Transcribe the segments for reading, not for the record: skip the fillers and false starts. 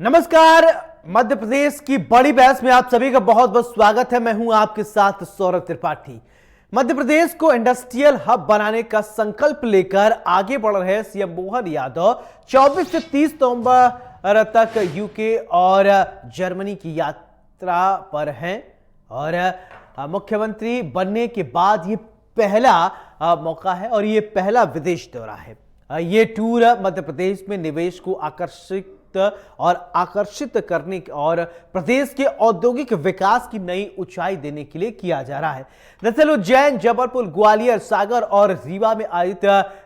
नमस्कार। मध्य प्रदेश की बड़ी बहस में आप सभी का बहुत बहुत स्वागत है। मैं हूं आपके साथ सौरभ त्रिपाठी। मध्य प्रदेश को इंडस्ट्रियल हब बनाने का संकल्प लेकर आगे बढ़ रहे सीएम मोहन यादव 24 से 30 नवंबर तक यूके और जर्मनी की यात्रा पर हैं और मुख्यमंत्री बनने के बाद ये पहला मौका है और ये पहला विदेश दौरा है। ये टूर मध्य प्रदेश में निवेश को आकर्षित करने और प्रदेश के औद्योगिक विकास की नई ऊंचाई देने के लिए किया जा रहा है। दरअसल उज्जैन, जबलपुर, ग्वालियर, सागर और रीवा में आयोजित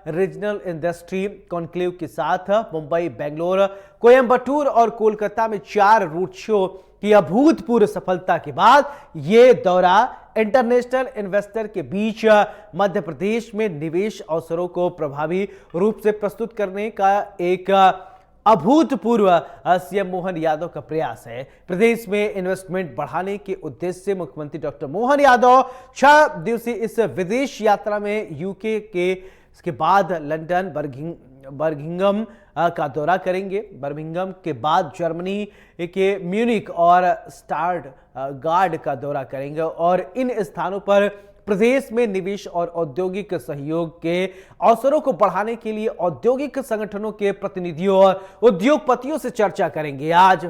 रीजनल इंडस्ट्री कॉन्क्लेव के साथ मुंबई, बेंगलोर, कोयंबटूर और कोलकाता में 4 रोड शो की अभूतपूर्व सफलता के बाद ये दौरा इंटरनेशनल इन्वेस्टर के बीच मध्य प्रदेश में निवेश अवसरों को प्रभावी रूप से प्रस्तुत करने का एक अभूतपूर्व सीएम मोहन यादव का प्रयास है। प्रदेश में इन्वेस्टमेंट बढ़ाने के उद्देश्य से मुख्यमंत्री डॉक्टर मोहन यादव 6 दिवसीय इस विदेश यात्रा में यूके के इसके बाद लंदन, बर्मिंघम का दौरा करेंगे। बर्मिंघम के बाद जर्मनी के म्यूनिख और स्टटगार्ट का दौरा करेंगे और इन स्थानों पर प्रदेश में निवेश और औद्योगिक सहयोग के अवसरों को बढ़ाने के लिए औद्योगिक संगठनों के प्रतिनिधियों और उद्योगपतियों से चर्चा करेंगे। आज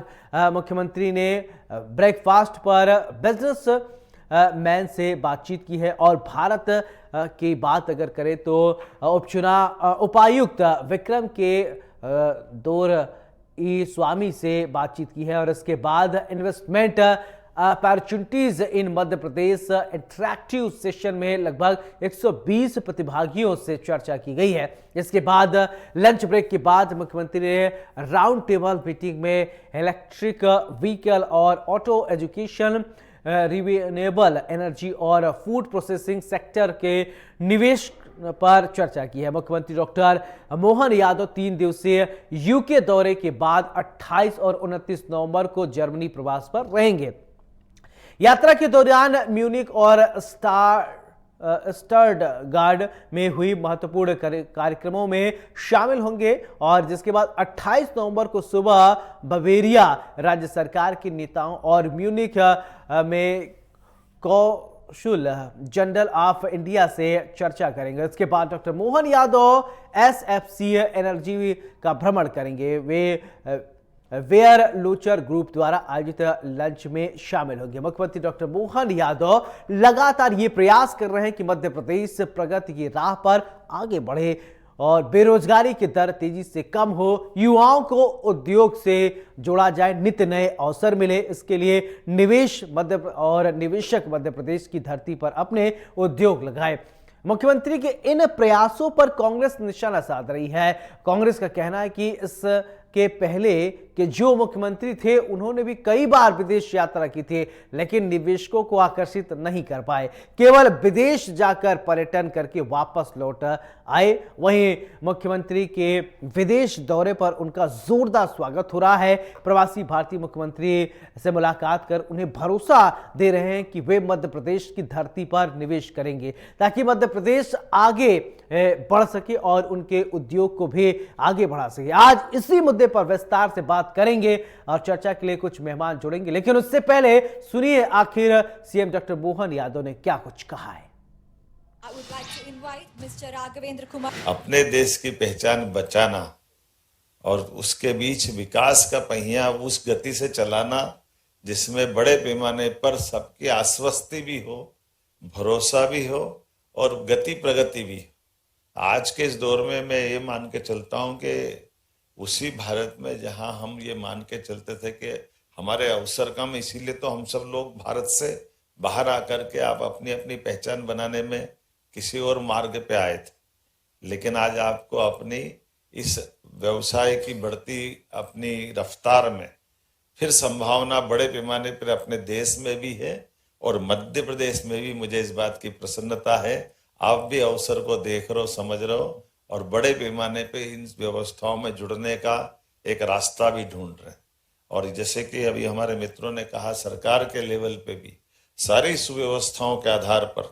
मुख्यमंत्री ने ब्रेकफास्ट पर बिजनेस मैन से बातचीत की है और भारत की बात अगर करें तो उपायुक्त विक्रम के दौर ई स्वामी से बातचीत की है और इसके बाद investment opportunities in Madhya Pradesh interactive session में लगभग 120 प्रतिभागियों से चर्चा की गई है। इसके बाद लंच ब्रेक के बाद मुख्यमंत्री ने राउंड टेबल मीटिंग में इलेक्ट्रिक व्हीकल और ऑटो एजुकेशन, रिन्यूएबल एनर्जी और फूड प्रोसेसिंग सेक्टर के निवेश पर चर्चा की है। मुख्यमंत्री डॉक्टर मोहन यादव 3 दिवसीय यूके दौरे के बाद 28 और 29 नवंबर को जर्मनी प्रवास पर रहेंगे। यात्रा के दौरान म्यूनिख और स्टटगार्ट में हुई महत्वपूर्ण कार्यक्रमों में शामिल होंगे और जिसके बाद 28 नवंबर को सुबह बवेरिया राज्य सरकार के नेताओं और म्यूनिख में कौशल जनरल ऑफ इंडिया से चर्चा करेंगे। इसके बाद doctor Mohan Yadav SFC energy का भ्रमण करेंगे। वे वेयर लोचर ग्रुप द्वारा आयोजित लंच में शामिल होंगे। मुख्यमंत्री डॉक्टर मोहन यादव लगातार ये प्रयास कर रहे हैं कि मध्य प्रदेश प्रगति की राह पर आगे बढ़े और बेरोजगारी की दर तेजी से कम हो, युवाओं को उद्योग से जोड़ा जाए, नित्य नए अवसर मिले। इसके लिए निवेशक मध्य प्रदेश की धरती पर अपने उद्योग लगाए। मुख्यमंत्री के इन प्रयासों पर कांग्रेस निशाना साध रही है। कांग्रेस का कहना है कि इसके पहले के जो मुख्यमंत्री थे उन्होंने भी कई बार विदेश यात्रा की थी लेकिन निवेशकों को आकर्षित नहीं कर पाए, केवल विदेश जाकर पर्यटन करके वापस लौट आए। वहीं मुख्यमंत्री के विदेश दौरे पर उनका जोरदार स्वागत हो रहा है। प्रवासी भारतीय मुख्यमंत्री से मुलाकात कर उन्हें भरोसा दे रहे हैं कि वे मध्य प्रदेश की धरती पर निवेश करेंगे ताकि मध्य प्रदेश आगे बढ़ सके और उनके उद्योग को भी आगे बढ़ा सके। आज इसी मुद्दे पर विस्तार से बात करेंगे और चर्चा के लिए कुछ मेहमान जुड़ेंगे, लेकिन उससे पहले सुनिए आखिर सीएम डॉक्टर मोहन यादव ने क्या कुछ कहा है। अपने देश की पहचान बचाना और उसके बीच विकास का पहिया उस गति से चलाना जिसमें बड़े पैमाने पर सबकी आश्वस्ति भी हो, भरोसा भी हो और गति प्रगति भी। आज के इस दौर में मैं ये मान के चलता हूं कि उसी भारत में जहां हम ये मान के चलते थे कि हमारे अवसर कम, इसीलिए तो हम सब लोग भारत से बाहर आकर के आप अपनी अपनी पहचान बनाने में किसी और मार्ग पे आए थे। लेकिन आज आपको अपनी इस व्यवसाय की बढ़ती अपनी रफ्तार में फिर संभावना बड़े पैमाने पर अपने देश में भी है और मध्य प्रदेश में भी मुझे इस बात की प्रसन्नता है। आप भी अवसर को देख रहे हो, समझ रहे हो और बड़े पैमाने पे इन व्यवस्थाओं में जुड़ने का एक रास्ता भी ढूंढ रहे हैं। और जैसे कि अभी हमारे मित्रों ने कहा, सरकार के लेवल पे भी सारी सुव्यवस्थाओं के आधार पर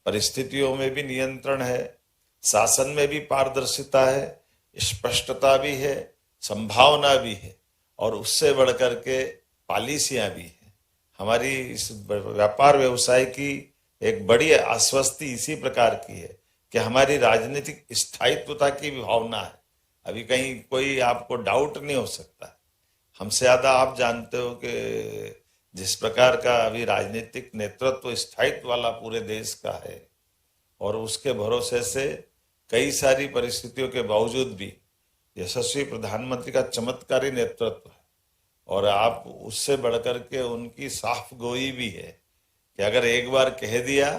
परिस्थितियों में भी नियंत्रण है, शासन में भी पारदर्शिता है, स्पष्टता भी है, संभावना भी है और उससे बढ़कर के पॉलिसियां भी हैं। हमारी इस व्यापार व्यवसाय की एक बड़ी आश्वस्ति इसी प्रकार की है कि हमारी राजनीतिक स्थायित्वता की भी भावना है। अभी कहीं कोई आपको डाउट नहीं हो सकता। हमसे ज्यादा आप जानते हो कि जिस प्रकार का अभी राजनीतिक नेतृत्व स्थायित्व वाला पूरे देश का है, और उसके भरोसे से कई सारी परिस्थितियों के बावजूद भी यशस्वी प्रधानमंत्री का चमत्कारी नेतृत्व है। और आप उससे बढ़कर के उनकी साफ गोई भी है कि अगर एक बार कह दिया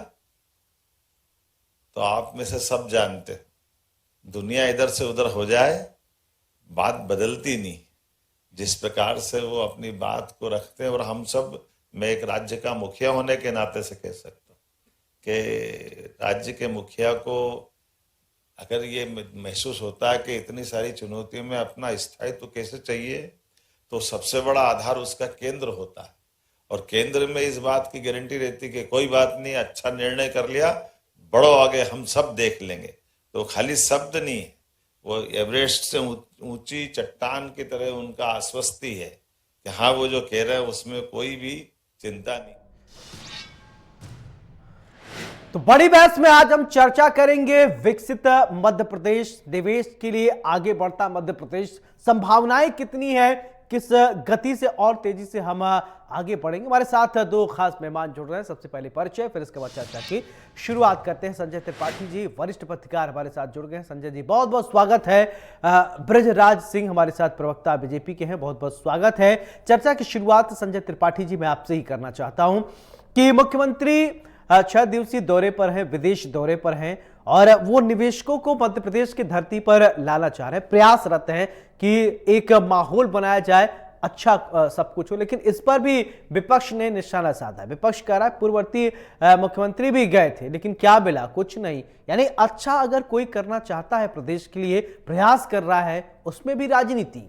तो आप में से सब जानते हैं, दुनिया इधर से उधर हो जाए बात बदलती नहीं। जिस प्रकार से वो अपनी बात को रखते हैं, और हम सब, मैं एक राज्य का मुखिया होने के नाते से कह सकता हूँ कि राज्य के मुखिया को अगर ये महसूस होता है कि इतनी सारी चुनौतियों में अपना स्थायित्व कैसे चाहिए, तो सबसे बड़ा आधार उसका केंद्र होता है। और केंद्र में इस बात की गारंटी रहती कि कोई बात नहीं, अच्छा निर्णय कर लिया, बढ़ो आगे, हम सब देख लेंगे। तो खाली शब्द नहीं है, वो एवरेस्ट से ऊंची चट्टान की तरह उनका आश्वस्ति है कि हाँ, वो जो कह रहे हैं उसमें कोई भी चिंता नहीं। तो बड़ी बहस में आज हम चर्चा करेंगे विकसित मध्य प्रदेश, निवेश के लिए आगे बढ़ता मध्य प्रदेश, संभावनाएं कितनी है, किस गति से और तेजी से हम आगे बढ़ेंगे। हमारे साथ दो खास मेहमान जुड़ रहे हैं। सबसे पहले परिचय, फिर इसके बाद चर्चा की शुरुआत करते हैं। संजय त्रिपाठी जी, वरिष्ठ पत्रकार, हमारे साथ जुड़ गए हैं। संजय जी, बहुत बहुत स्वागत है। ब्रजराज सिंह हमारे साथ, प्रवक्ता बीजेपी के हैं, बहुत बहुत स्वागत है। चर्चा की शुरुआत संजय त्रिपाठी जी मैं आपसे ही करना चाहता हूं कि मुख्यमंत्री 6 दिवसीय दौरे पर है, विदेश दौरे पर हैं, और वो निवेशकों को मध्य प्रदेश की धरती पर लाना चाह रहे हैं, प्रयासरत हैं कि एक माहौल बनाया जाए, अच्छा सब कुछ हो। लेकिन इस पर भी विपक्ष ने निशाना साधा। विपक्ष कह रहा है पूर्ववर्ती मुख्यमंत्री भी गए थे, लेकिन क्या मिला? कुछ नहीं। यानी अच्छा अगर कोई करना चाहता है, प्रदेश के लिए प्रयास कर रहा है, उसमें भी राजनीति।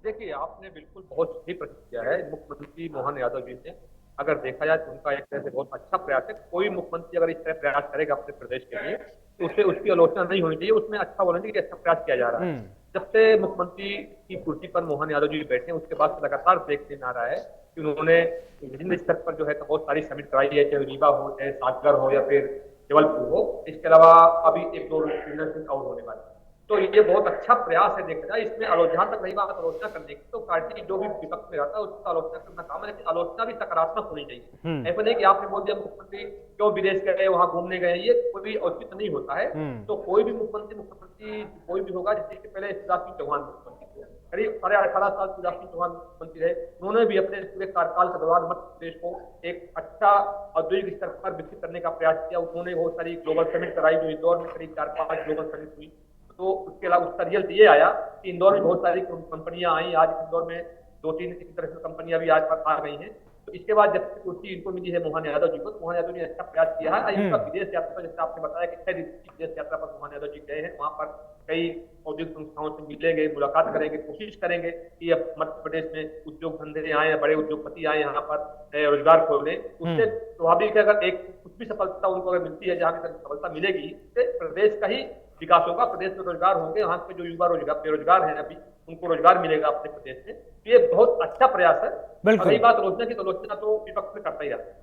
देखिए, आपने बिल्कुल बहुत सही प्रश्न किया है। मुख्यमंत्री मोहन यादव जी ने, अगर देखा जाए तो उनका एक तरह से बहुत अच्छा प्रयास है। कोई मुख्यमंत्री अगर इस तरह प्रयास करेगा अपने प्रदेश के लिए तो उसे उसकी आलोचना नहीं होनी चाहिए, उसमें अच्छा बोलना चाहिए कि अच्छा प्रयास किया जा रहा है। जब से मुख्यमंत्री की कुर्सी पर मोहन यादव जी बैठे हैं, उसके बाद से लगातार देखने में आ रहा है कि उन्होंने विभिन्न स्तर पर जो है तो बहुत सारी समिट कराई है, चाहे रीवा हो, चाहे सागर हो, या फिर जबलपुर हो। इसके अलावा अभी 1-2 और होने वाले। तो ये बहुत अच्छा प्रयास है देखा जाए। इसमें आलोचना तक रही बात आलोचना करने की, तो पार्टी जो भी विपक्ष में रहता है उसका आलोचना करना काम है, लेकिन आलोचना भी सकारात्मक होनी चाहिए। ऐसा नहीं कि आपने बोल दिया मुख्यमंत्री क्यों विदेश गए, वहां घूमने गए, ये कोई भी औचित्य नहीं होता है। तो कोई भी मुख्यमंत्री कोई भी होगा, जैसे इससे पहले शिवराज सिंह चौहान मुख्यमंत्री थे, करीब 18.5 साल शिवराज सिंह चौहान मुख्यमंत्री रहे। उन्होंने भी अपने पूरे कार्यकाल के दौरान मध्य प्रदेश को एक अच्छा औद्योगिक स्तर पर विकसित करने का प्रयास किया। उन्होंने बहुत सारी ग्लोबल समिट कराई, जो इंदौर में करीब 4-5 ग्लोबल समिट हुई। तो उसके अलावा उसका रिजल्ट ये आया कि इंदौर में बहुत सारी कंपनियां आई। आज इंदौर में 2-3 इसी तरह से कंपनियां भी आज आ गई हैं। तो इसके बाद जब कुर्सी इनको मिली है मोहन यादव जी को, तो मोहन यादव जी ने अच्छा प्रयास किया है। इनका विदेश यात्रा, जैसे आपने बताया कि 6 दिवसीय विदेश यात्रा पर मोहन यादव जी गए हैं, वहां पर कई औद्योगिक संस्थाओं से मिलेंगे, मुलाकात करेंगे, कोशिश करेंगे कि अब मध्य प्रदेश में उद्योग धंधे आए, बड़े उद्योगपति आए, यहाँ पर रोजगार खोलें। उससे स्वाभाविक है अगर एक कुछ भी सफलता उनको अगर मिलती है, जहाँ की सफलता मिलेगी, उससे प्रदेश का ही विकास होगा, प्रदेश में रोजगार होंगे, वहां के जो युवा बेरोजगार हैं अभी, उनको रोजगार मिलेगा अपने प्रदेश में। तो ये बहुत अच्छा प्रयास है। रही बात आलोचना की, तो आलोचना तो विपक्ष में करता ही रहता है।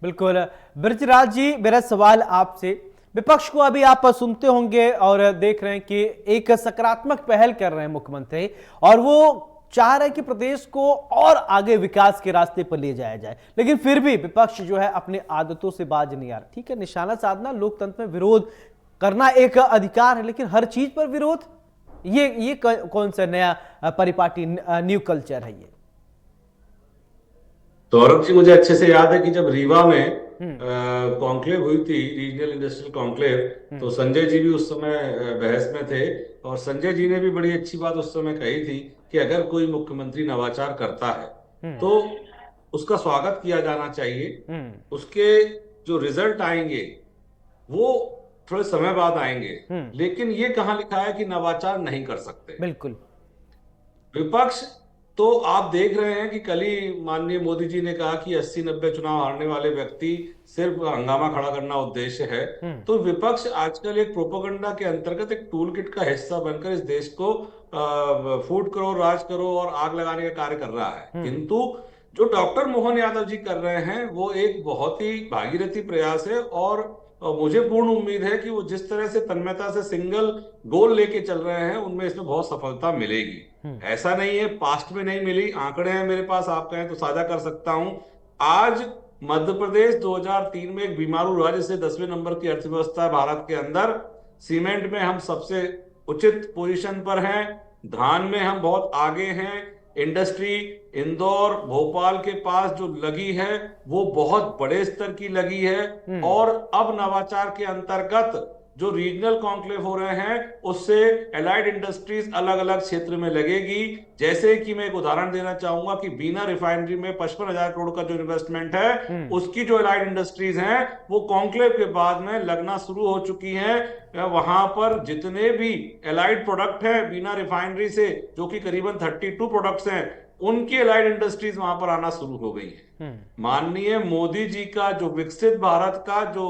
बिल्कुल। ब्रजराज जी, मेरा सवाल आपसे, विपक्ष को अभी आप सुनते होंगे और देख रहे हैं कि एक सकारात्मक पहल कर रहे हैं मुख्यमंत्री, और वो चाह रहे हैं कि प्रदेश को और आगे विकास के रास्ते पर ले जाया जाए, लेकिन फिर भी विपक्ष जो है अपनी आदतों से बाज नहीं आ रहा। ठीक है, निशाना साधना, लोकतंत्र में विरोध करना एक अधिकार है, लेकिन हर चीज पर विरोध, ये कौन सा नया परिपाटी, न्यू कल्चर है ये? सौरभ जी, मुझे अच्छे से याद है कि जब रीवा में कॉन्क्लेव हुई थी, रीजनल इंडस्ट्रियल कॉन्क्लेव, तो संजय जी भी उस समय बहस में थे, और संजय जी ने भी बड़ी अच्छी बात उस समय कही थी कि अगर कोई मुख्यमंत्री नवाचार करता है तो उसका स्वागत किया जाना चाहिए। उसके जो रिजल्ट आएंगे वो थोड़े समय बाद आएंगे, लेकिन ये कहां लिखा है कि नवाचार नहीं कर सकते। बिल्कुल। विपक्ष तो आप देख रहे हैं कि कल ही माननीय मोदी जी ने कहा कि 80-90 चुनाव हारने वाले व्यक्ति सिर्फ हंगामा खड़ा करना उद्देश्य है। तो विपक्ष आजकल एक प्रोपेगेंडा के अंतर्गत एक टूल किट का हिस्सा बनकर इस देश को फूट करो, राज करो और आग लगाने का कार्य कर रहा है। किंतु जो डॉक्टर मोहन यादव जी कर रहे हैं वो एक बहुत ही भागीरथी प्रयास है, और मुझे पूर्ण उम्मीद है कि वो जिस तरह से तन्मयता से सिंगल गोल लेके चल रहे हैं उनमें इसमें बहुत सफलता मिलेगी। ऐसा नहीं है पास्ट में नहीं मिली, आंकड़े हैं मेरे पास, आप कहें तो साझा कर सकता हूं। आज मध्य प्रदेश 2003 में एक बीमारू राज्य से 10वें नंबर की अर्थव्यवस्था है भारत के अंदर। सीमेंट में हम सबसे उचित पोजीशन पर हैं, धान में हम बहुत आगे हैं, इंडस्ट्री इंदौर भोपाल के पास जो लगी है वो बहुत बड़े स्तर की लगी है। और अब नवाचार के अंतर्गत जो रीजनल कॉन्क्लेव हो रहे हैं उससे एलाइड इंडस्ट्रीज अलग अलग क्षेत्र में लगेगी। जैसे कि मैं एक उदाहरण देना चाहूंगा कि बीना रिफाइनरी में 55,000 करोड़ का जो इन्वेस्टमेंट है उसकी जो एलाइड इंडस्ट्रीज हैं वो कॉन्क्लेव के बाद में लगना शुरू हो चुकी हैं। वहां पर जितने भी एलाइड प्रोडक्ट हैं बीना रिफाइनरी से, जो कि करीबन 32 प्रोडक्ट्स हैं, उनकी एलाइड इंडस्ट्रीज वहां पर आना शुरू हो गई है। माननीय मोदी जी का जो विकसित भारत का जो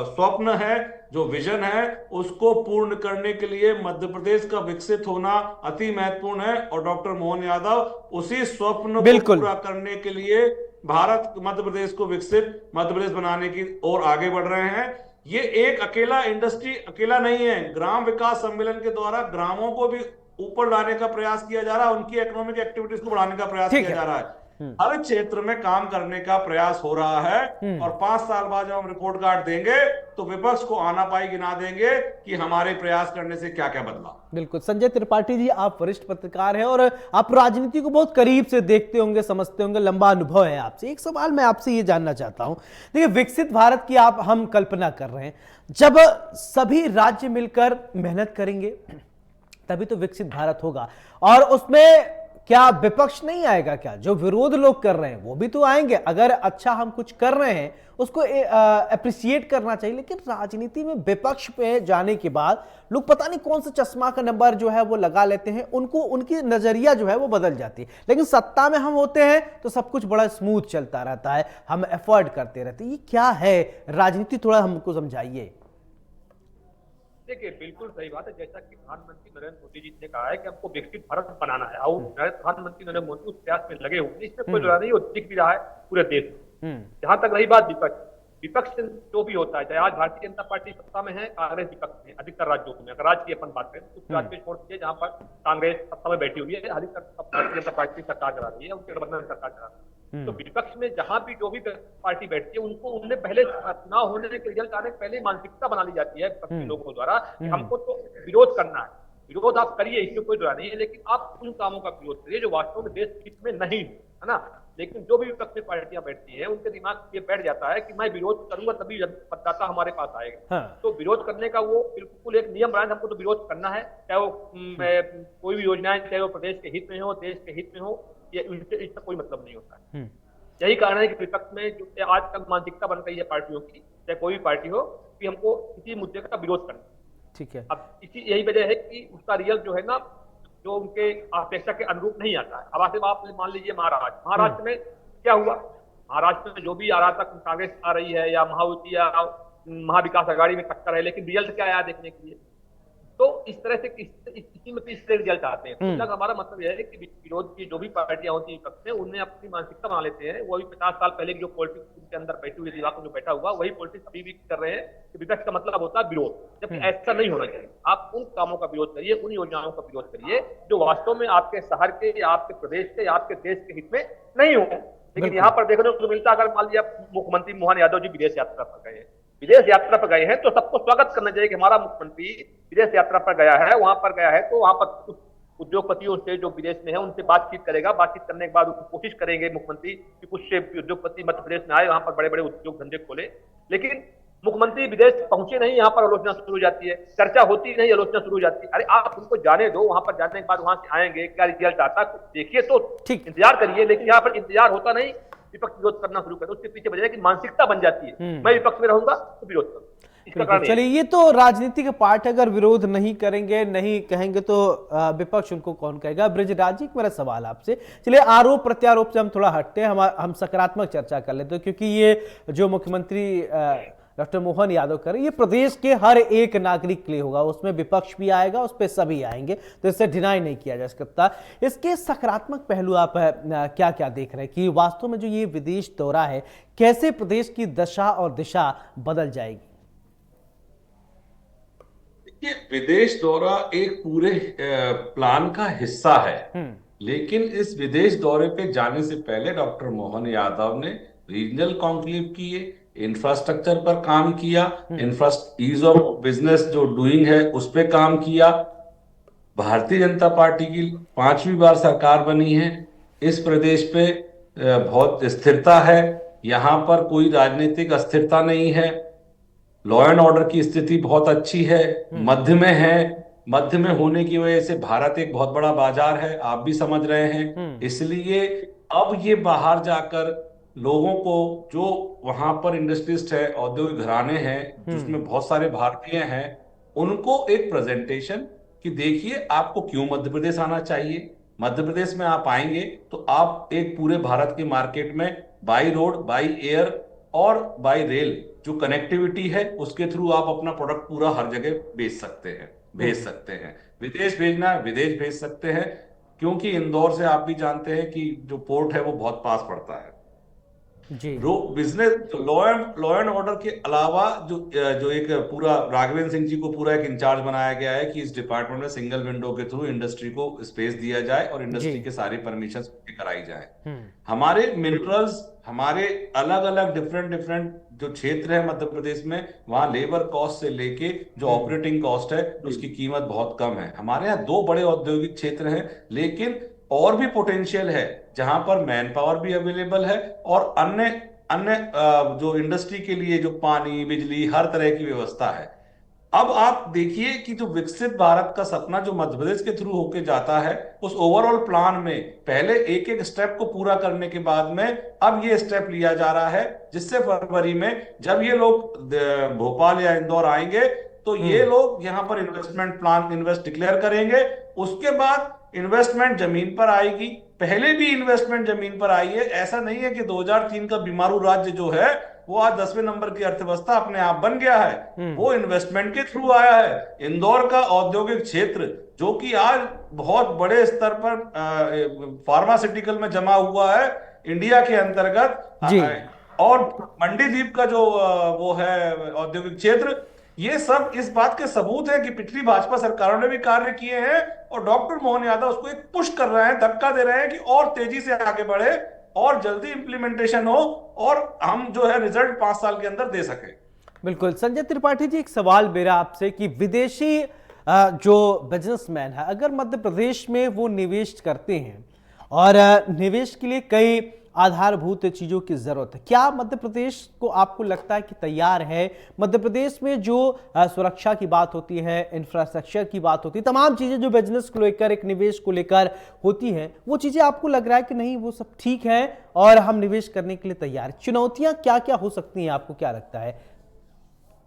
स्वप्न है, जो विजन है, उसको पूर्ण करने के लिए मध्य प्रदेश का विकसित होना अति महत्वपूर्ण है। और डॉक्टर मोहन यादव उसी स्वप्न को पूरा करने के लिए भारत मध्य प्रदेश को विकसित मध्य प्रदेश बनाने की ओर आगे बढ़ रहे हैं। ये एक अकेला इंडस्ट्री अकेला नहीं है, ग्राम विकास सम्मेलन के द्वारा ग्रामों को भी ऊपर लाने का प्रयास किया जा रहा है, उनकी इकोनॉमिक एक्टिविटीज को बढ़ाने का प्रयास किया जा रहा है। हर क्षेत्र में काम करने का प्रयास हो रहा है। और 5 साल बाद जब हम रिपोर्ट कार्ड देंगे तो विपक्ष को आना पाई गिना देंगे कि हमारे प्रयास करने से क्या क्या बदला। बिल्कुल संजय त्रिपाठी जी, आप वरिष्ठ पत्रकार हैं और आप राजनीति को बहुत करीब से देखते होंगे, समझते होंगे, लंबा अनुभव है आपसे। एक सवाल मैं आपसे ये जानना चाहता हूं, देखिए विकसित भारत की हम कल्पना कर रहे हैं, जब सभी राज्य मिलकर मेहनत करेंगे तभी तो विकसित भारत होगा। और उसमें क्या विपक्ष नहीं आएगा? क्या जो विरोध लोग कर रहे हैं वो भी तो आएंगे। अगर अच्छा हम कुछ कर रहे हैं उसको अप्रिशिएट करना चाहिए, लेकिन राजनीति में विपक्ष पे जाने के बाद लोग पता नहीं कौन सा चश्मा का नंबर जो है वो लगा लेते हैं, उनको उनकी नजरिया जो है वो बदल जाती है। लेकिन सत्ता में हम होते हैं तो सब कुछ बड़ा स्मूथ चलता रहता है, हम एफर्ट करते रहते हैं। ये क्या है राजनीति, थोड़ा हमको समझाइए। देखिए बिल्कुल सही बात है, जैसा कि प्रधानमंत्री नरेंद्र मोदी जी ने कहा है कि हमको विकसित भारत बनाना है, और प्रधानमंत्री नरेंद्र मोदी उस प्रयास में लगे हुए हैं, इसमें कोई जरूरत नहीं, वो दिख भी रहा है पूरे देश में। जहां तक रही बात विपक्ष जो भी होता है, चाहे आज भारतीय जनता पार्टी सत्ता में है, कांग्रेस विपक्ष में, अधिकतर राज्यों में। अगर राज्य की अपन बात करें तो कुछ राज्य छोड़ दिए जहां पर कांग्रेस सत्ता में बैठी हुई है, अधिकतर भारतीय जनता पार्टी सरकार चला रही है, उनके गठबंधन सरकार चला रही है। तो विपक्ष में जहां भी जो भी पार्टी बैठती है उनको उन्हें पहले चुनाव होने के रिजल्ट आने से पहले मानसिकता बना ली जाती है विपक्षी लोगों द्वारा कि हमको तो विरोध करना है। विरोध आप करिए, इसमें कोई बुरा नहीं है, लेकिन आप उन कामों का विरोध करिए जो वास्तव में देश हित में नहीं है ना। लेकिन जो भी विपक्षी पार्टियां बैठती हैं उनके दिमाग ये बैठ जाता है कि मैं विरोध करूंगा तभी मतदाता हमारे पास आएगा। तो विरोध करने का वो बिल्कुल एक नियम बना है, हमको तो विरोध करना है, चाहे वो कोई भी योजनाएं, चाहे वो प्रदेश के हित में हो, देश के हित में हो, ये इसका कोई मतलब नहीं होता है। यही कारण है कि विपक्ष में जो आज तक मानसिकता बन गई है पार्टियों की, चाहे कोई भी पार्टी हो, कि हमको किसी मुद्दे का विरोध करना। ठीक है, अब यही वजह है कि उसका रिजल्ट जो है ना, जो उनके अपेक्षा के अनुरूप नहीं आता है। अब आप मान लीजिए महाराष्ट्र में क्या हुआ, महाराष्ट्र में जो भी आ रहा था, कांग्रेस आ रही है या महायुति या महाविकास आघाड़ी में टक्कर है, लेकिन रिजल्ट क्या आया देखने के लिए। तो इस तरह से इसी में तीसरे रिजल्ट आते हैं। तो हमारा मतलब यह है कि विरोध की जो भी पार्टियां होती हैं विपक्ष में, उन्हें अपनी मानसिकता बना लेते हैं। वो अभी 50 साल पहले की जो पॉलिटिक्स के अंदर बैठी हुई दिमाग में जो बैठा हुआ, वही पॉलिटिक्स अभी भी कर रहे हैं कि विपक्ष का मतलब होता है विरोध, जबकि ऐसा नहीं होना चाहिए। आप उन कामों का विरोध करिए, उन योजनाओं का विरोध करिए जो वास्तव में आपके शहर के या आपके प्रदेश के या आपके देश के हित में नहीं हो। लेकिन यहाँ पर देखने को मिलता, अगर मान लिया मुख्यमंत्री मोहन यादव जी विदेश यात्रा पर गए, विदेश यात्रा पर गए हैं, तो सबको स्वागत करना चाहिए कि हमारा मुख्यमंत्री विदेश यात्रा पर गया है, वहां पर गया है, तो वहां पर उद्योगपतियों से जो विदेश में है उनसे बातचीत करेगा। बातचीत करने के बाद कोशिश करेंगे मुख्यमंत्री कि कुछ से उद्योगपति मध्य प्रदेश में आए, वहां पर बड़े बड़े उद्योग धंधे खोले। लेकिन मुख्यमंत्री विदेश पहुंचे नहीं, यहाँ पर आलोचना शुरू हो जाती है, चर्चा होती नहीं, आलोचना शुरू हो जाती है। अरे आप उनको जाने दो, वहां पर जाने के बाद वहां से आएंगे, क्या रिजल्ट आता है देखिए, तो ठीक इंतजार करिए। लेकिन यहाँ पर इंतजार होता नहीं, विपक्ष विरोध करना शुरू करता है। उसके पीछे वजह है कि मानसिकता बन जाती है, मैं विपक्ष में रहूंगा तो विरोध करूंगा। इसका कारण चलिए, ये तो राजनीति का पार्ट है। अगर विरोध नहीं करेंगे, नहीं कहेंगे तो विपक्ष उनको कौन कहेगा। ब्रजराज जी, मेरा सवाल आपसे, चलिए आरोप प्रत्यारोप से हम थोड़ा हटते हैं, हम सकारात्मक चर्चा कर लेते हैं, क्योंकि ये जो मुख्यमंत्री डॉक्टर मोहन यादव कर रहे, ये प्रदेश के हर एक नागरिक के लिए होगा, उसमें विपक्ष भी आएगा, उस पर सभी आएंगे, तो इससे डिनाई नहीं किया जा सकता। इसके सकारात्मक पहलू आप क्या क्या देख रहे हैं कि वास्तव में जो ये विदेश दौरा है, कैसे प्रदेश की दशा और दिशा बदल जाएगी? ये विदेश दौरा एक पूरे प्लान का हिस्सा है, लेकिन इस विदेश दौरे पे जाने से पहले डॉक्टर मोहन यादव ने रीजनल कॉन्क्लेव किए, इंफ्रास्ट्रक्चर पर काम किया, ईज ऑफ बिजनेस जो डूइंग है उस पे काम किया। भारतीय जनता पार्टी की 5वीं बार सरकार बनी है, इस प्रदेश पे बहुत स्थिरता है, यहाँ पर कोई राजनीतिक अस्थिरता नहीं है, लॉ एंड ऑर्डर की स्थिति बहुत अच्छी है, मध्य में है। मध्य में होने की वजह से भारत एक बहुत बड़ा बाजार है, आप भी समझ रहे हैं। इसलिए अब ये बाहर जाकर लोगों को, जो वहां पर इंडस्ट्रिस्ट है, औद्योगिक घराने हैं जिसमें बहुत सारे भारतीय हैं, उनको एक प्रेजेंटेशन कि देखिए आपको क्यों मध्य प्रदेश आना चाहिए। मध्य प्रदेश में आप आएंगे तो आप एक पूरे भारत के मार्केट में बाई रोड, बाई एयर और बाई रेल जो कनेक्टिविटी है उसके थ्रू आप अपना प्रोडक्ट पूरा हर जगह बेच सकते हैं, भेज सकते हैं। विदेश भेजना है, विदेश भेज सकते हैं, क्योंकि इंदौर से आप भी जानते हैं कि जो पोर्ट है वो बहुत पास पड़ता है जी। बिजनेस। लॉ एंड ऑर्डर के अलावा जो एक पूरा राघवेंद्र सिंह जी को पूरा एक इंचार्ज बनाया गया है कि इस डिपार्टमेंट में सिंगल विंडो के थ्रू इंडस्ट्री को स्पेस दिया जाए और इंडस्ट्री के सारी परमिशन कराई जाए। हमारे मिनरल्स, हमारे अलग अलग डिफरेंट जो क्षेत्र है मध्य प्रदेश में, वहां लेबर कॉस्ट से लेके जो ऑपरेटिंग कॉस्ट है उसकी कीमत बहुत कम है। हमारे यहाँ 2 बड़े औद्योगिक क्षेत्र हैं, लेकिन और भी पोटेंशियल है जहां पर मैन पावर भी अवेलेबल है और अन्य अन्य जो इंडस्ट्री के लिए जो पानी, बिजली, हर तरह की व्यवस्था है। अब आप देखिए कि जो विकसित भारत का सपना जो मध्य प्रदेश के थ्रू होके जाता है, उस ओवरऑल प्लान में पहले एक एक स्टेप को पूरा करने के बाद में अब ये स्टेप लिया जा रहा है, जिससे फरवरी में जब ये लोग भोपाल या इंदौर आएंगे तो ये लोग यहाँ पर इन्वेस्ट डिक्लेयर करेंगे। उसके बाद इन्वेस्टमेंट जमीन पर आएगी। पहले भी इन्वेस्टमेंट जमीन पर आई है, ऐसा नहीं है कि 2003 का बीमारू राज्य जो है वो आज 10वें नंबर की अर्थव्यवस्था अपने आप बन गया है, वो इन्वेस्टमेंट के थ्रू आया है। इंदौर का औद्योगिक क्षेत्र जो कि आज बहुत बड़े स्तर पर फार्मास्यूटिकल में जमा हुआ है इंडिया के अंतर्गत, और मंडीदीप का जो वो है औद्योगिक क्षेत्र, ये सब इस बात के सबूत है कि पिछली भाजपा सरकारों ने भी कार्य किए हैं और डॉक्टर मोहन यादव उसको एक पुश कर रहे हैं, धक्का दे रहे हैं कि और तेजी से आगे बढ़े और जल्दी इंप्लीमेंटेशन हो और हम जो है रिजल्ट 5 साल के अंदर दे सके। बिल्कुल। संजय त्रिपाठी जी, एक सवाल मेरा आपसे कि विदेशी जो बिजनेसमैन है, अगर मध्य प्रदेश में वो निवेश करते हैं और निवेश के लिए कई आधारभूत चीजों की जरूरत है, क्या मध्य प्रदेश को आपको लगता है कि तैयार है? मध्य प्रदेश में जो सुरक्षा की बात होती है, इंफ्रास्ट्रक्चर की बात होती है, तमाम चीजें जो बिजनेस को लेकर, एक निवेश को लेकर होती हैं, वो चीजें आपको लग रहा है कि नहीं वो सब ठीक है और हम निवेश करने के लिए तैयार? चुनौतियां क्या क्या हो सकती हैं, आपको क्या लगता है?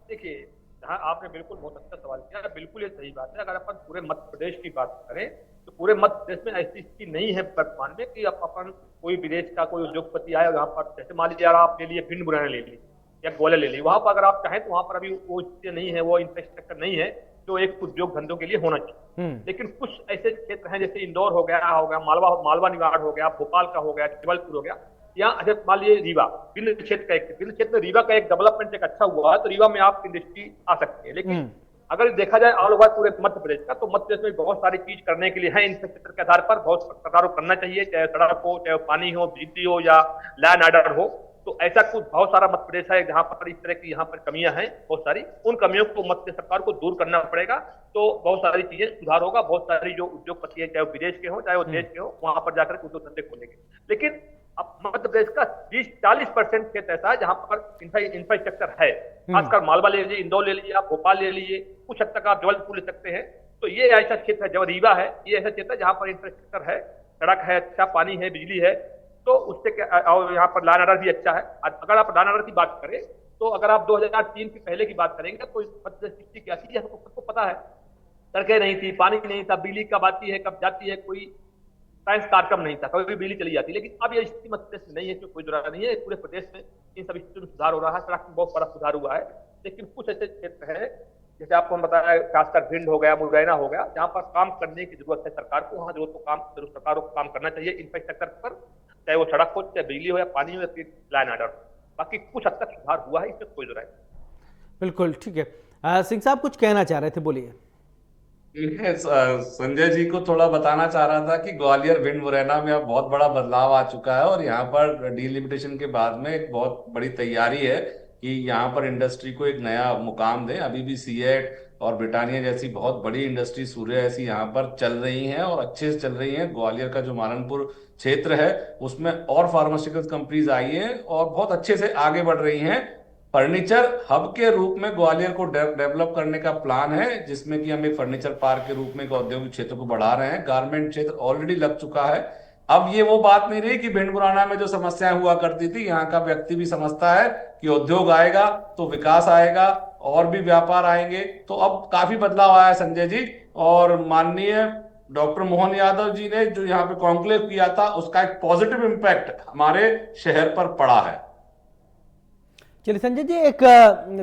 देखिए, हाँ, आपने बिल्कुल बहुत अच्छा सवाल किया, बिल्कुल ये सही बात है। अगर अपन पूरे मध्य प्रदेश की बात करें तो पूरे मध्य प्रदेश में ऐसी स्थिति नहीं है वर्तमान में कि अपन कोई विदेश का कोई उद्योगपति आए यहाँ पर, जैसे मान लीजिए आप ले लिए भिंड मुरैना ले ली या ग्वालियर ले ली, वहां पर अगर आप चाहें तो वहां पर अभी वो चीजें नहीं है, वो इंफ्रास्ट्रक्चर नहीं है जो एक उद्योग धंधों के लिए होना चाहिए। लेकिन कुछ ऐसे क्षेत्र हैं जैसे इंदौर हो गया मालवा निवाड़ हो गया, भोपाल का हो गया, जबलपुर हो गया, या अच्छा मान लीजिए रीवा, बिंद क्षेत्र में रीवा का एक डेवलपमेंट एक अच्छा हुआ है, तो रीवा में आप इंडस्ट्री आ सकती है। लेकिन अगर देखा जाए ऑल ओवर पूरे मध्य प्रदेश का, तो मध्य प्रदेश में बहुत सारी चीज करने के लिए है, इंफ्रास्ट्रक्चर के आधार पर बहुत सरकार को करना चाहिए, चाहे सड़क हो, चाहे पानी हो, बिजली हो या लैंड ऑर्डर हो। तो ऐसा कुछ बहुत सारा मध्य प्रदेश है जहां पर इस तरह की यहाँ पर कमियां हैं बहुत सारी, उन कमियों को मध्य सरकार को दूर करना पड़ेगा, तो बहुत सारी चीजें सुधार होगा। बहुत सारी जो उद्योगपति है, चाहे वो विदेश के हो चाहे वो देश के हो, वहां पर जाकर उद्योग धंधे खोलेंगे। लेकिन अब मध्य प्रदेश का 30-40% क्षेत्र ऐसा है जहां पर इंफ्रास्ट्रक्चर है, खासकर मालवा ले लीजिए, इंदौर ले लीजिए, आप भोपाल ले लीजिए, कुछ हद तक आप जबलपुर ले सकते हैं। तो ये ऐसा क्षेत्र है, जब रीवा है, ये ऐसा क्षेत्र है जहां पर इंफ्रास्ट्रक्चर है, सड़क है, अच्छा पानी है, बिजली है, तो उससे और यहाँ पर लैंड ऑर्डर भी अच्छा है। अगर आप लैंड ऑर्डर की बात करें तो अगर आप 2003 के पहले की बात करेंगे तो मध्य प्रदेश की क्या चीज है सबको पता है। सड़कें नहीं थी, पानी नहीं था, बिजली कब आती है कब जाती है, कोई साइंस कार्यक्रम नहीं था, कभी भी बिजली चली जाती। लेकिन अब ये स्थिति मध्य प्रदेश में नहीं है, इसमें कोई जरूरत नहीं है। पूरे प्रदेश में इन सब स्थितियों में सुधार हो रहा है, सड़क में बहुत बड़ा सुधार हुआ है। लेकिन कुछ ऐसे क्षेत्र हैं, जैसे आपको हम बताया, खासकर भिंड हो गया, मुरैना हो गया, जहां पर काम करने की जरूरत है सरकार को, वहां जरूर सरकार को काम करना चाहिए इंफ्रास्ट्रक्चर पर, चाहे वो सड़क हो, चाहे बिजली हो, या पानी हो, या फिर लॉ एंड ऑर्डर। बाकी कुछ हद तक सुधार हुआ है, इसमें कोई जरूरत नहीं। बिल्कुल ठीक है। सिंह साहब कुछ कहना चाह रहे थे, बोलिए। मैं संजय जी को थोड़ा बताना चाह रहा था कि ग्वालियर भिंड मुरैना में अब बहुत बड़ा बदलाव आ चुका है और यहाँ पर डीलिमिटेशन के बाद में एक बहुत बड़ी तैयारी है कि यहाँ पर इंडस्ट्री को एक नया मुकाम दें। अभी भी सीएट और ब्रिटानिया जैसी बहुत बड़ी इंडस्ट्री, सूर्य ऐसी यहाँ पर चल रही हैं और अच्छे से चल रही हैं। ग्वालियर का जो मालनपुर क्षेत्र है उसमें और फार्मास्यूटिकल कंपनीज आई हैं और बहुत अच्छे से आगे बढ़ रही हैं। फर्नीचर हब के रूप में ग्वालियर को डेवलप करने का प्लान है, जिसमें कि हम एक फर्नीचर पार्क के रूप में एक औद्योगिक क्षेत्र को बढ़ा रहे हैं। गारमेंट क्षेत्र ऑलरेडी लग चुका है। अब ये वो बात नहीं रही कि भिंड मुरैना में जो समस्याएं हुआ करती थी, यहाँ का व्यक्ति भी समझता है कि उद्योग आएगा तो विकास आएगा और भी व्यापार आएंगे। तो अब काफी बदलाव आया है संजय जी, और माननीय डॉक्टर मोहन यादव जी ने जो यहाँ पे कॉन्क्लेव किया था उसका एक पॉजिटिव इम्पैक्ट हमारे शहर पर पड़ा है। चलिए संजय जी, एक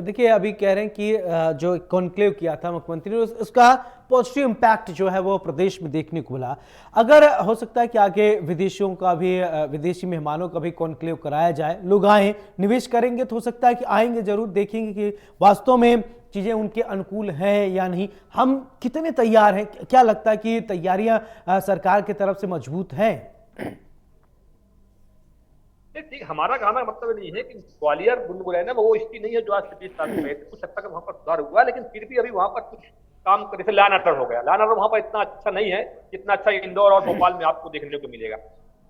देखिए अभी कह रहे हैं कि जो कॉन्क्लेव किया था मुख्यमंत्री ने, उसका पॉजिटिव इम्पैक्ट जो है वो प्रदेश में देखने को मिला। अगर हो सकता है कि आगे विदेशियों का भी, विदेशी मेहमानों का भी कॉन्क्लेव कराया जाए, लोग आए निवेश करेंगे, तो हो सकता है कि आएंगे जरूर, देखेंगे कि वास्तव में चीजें उनके अनुकूल हैं या नहीं। हम कितने तैयार हैं, क्या लगता है कि तैयारियां सरकार की तरफ से मजबूत हैं? ठीक, हमारा कहना मतलब नहीं है कि ग्वालियर मुरैना में वो स्थिति नहीं है जो आज से 20 साल पहले। कुछ हद तक वहां पर सुधार हुआ, लेकिन फिर भी अभी वहां पर कुछ काम, जैसे लॉ एंड ऑर्डर हो गया, लॉ एंड ऑर्डर वहां पर इतना अच्छा नहीं है जितना अच्छा इंदौर और भोपाल में आपको देखने को मिलेगा।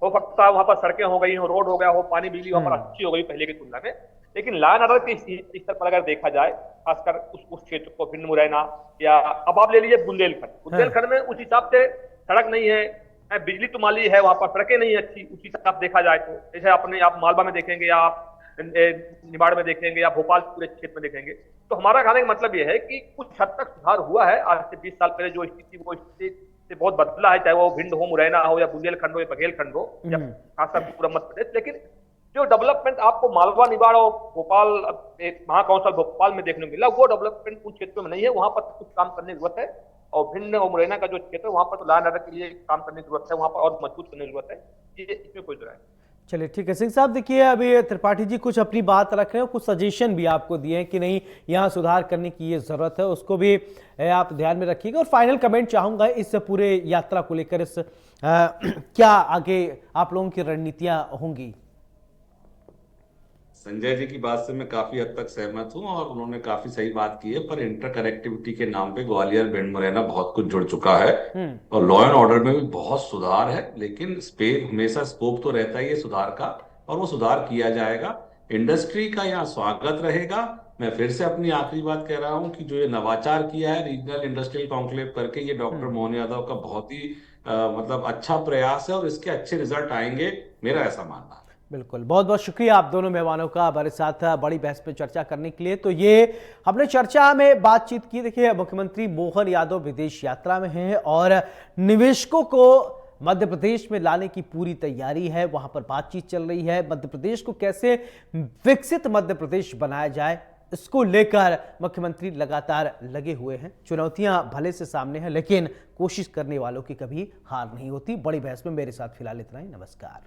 हो सकता है वहां पर सड़कें हो गई हो, रोड हो गया हो, पानी बिजली वहां पर अच्छी हो गई पहले की तुलना में, लेकिन लॉ एंड ऑर्डर के स्तर पर अगर देखा जाए, खासकर उस क्षेत्र को, भिंड मुरैना, या अब आप ले लीजिए बुंदेलखंड में उस हिसाब से सड़क नहीं है, बिजली तो माली है, वहां पर सड़कें नहीं अच्छी उस हिसाब से देखा जाए तो। जैसे अपने आप मालवा में देखेंगे, या आप निमाड़ में देखेंगे, या भोपाल पूरे क्षेत्र में देखेंगे, तो हमारा कहने का मतलब यह है कि कुछ हद तक सुधार हुआ है। आज से 20 साल पहले जो स्थिति, वो स्थिति से बहुत बदला है, चाहे वो भिंड हो, मुरैना हो, या बुंदेलखंड हो, या बघेलखंड हो, या खासकर पूरा मध्य प्रदेश। लेकिन जो डेवलपमेंट आपको मालवा, निमाड़ और भोपाल, महाकौशल भोपाल में देखने को मिला, वो डेवलपमेंट उन क्षेत्रों में नहीं है। वहां पर कुछ काम करने की जरूरत है, और भिंड और मुरैना का जो क्षेत्र है वहां पर तो लॉ एंड ऑर्डर के लिए काम करने की जरूरत है, वहां पर और मजबूत करने की जरूरत है, ये इसमें कोई जरूरत है। चलिए ठीक है सिंह साहब, देखिए अभी त्रिपाठी जी कुछ अपनी बात रख रहे हैं, कुछ सजेशन भी आपको दिए हैं कि नहीं यहाँ सुधार करने की ये जरूरत है, उसको भी आप ध्यान में रखिएगा। और फाइनल कमेंट चाहूंगा इस पूरे यात्रा को लेकर, इस क्या आगे आप लोगों की रणनीतियां होंगी? संजय जी की बात से मैं काफी हद तक सहमत हूं और उन्होंने काफी सही बात की है, पर इंटरकनेक्टिविटी के नाम पे ग्वालियर भिंड मुरैना बहुत कुछ जुड़ चुका है और लॉ एंड ऑर्डर में भी बहुत सुधार है। लेकिन हमेशा स्कोप तो रहता ही है सुधार का, और वो सुधार किया जाएगा। इंडस्ट्री का यहाँ स्वागत रहेगा। मैं फिर से अपनी आखिरी बात कह रहा हूँ कि जो ये नवाचार किया है रीजनल इंडस्ट्रियल कॉन्क्लेव करके, ये डॉक्टर मोहन यादव का बहुत ही मतलब अच्छा प्रयास है और इसके अच्छे रिजल्ट आएंगे, मेरा ऐसा मानना है। बिल्कुल, बहुत बहुत शुक्रिया आप दोनों मेहमानों का हमारे साथ बड़ी बहस पे चर्चा करने के लिए। तो ये हमने चर्चा में बातचीत की। देखिए मुख्यमंत्री मोहन यादव विदेश यात्रा में हैं और निवेशकों को मध्य प्रदेश में लाने की पूरी तैयारी है, वहां पर बातचीत चल रही है। मध्य प्रदेश को कैसे विकसित मध्य प्रदेश बनाया जाए, इसको लेकर मुख्यमंत्री लगातार लगे हुए हैं। चुनौतियां भले से सामने हैं, लेकिन कोशिश करने वालों की कभी हार नहीं होती। बड़ी बहस में मेरे साथ फिलहाल इतना ही। नमस्कार।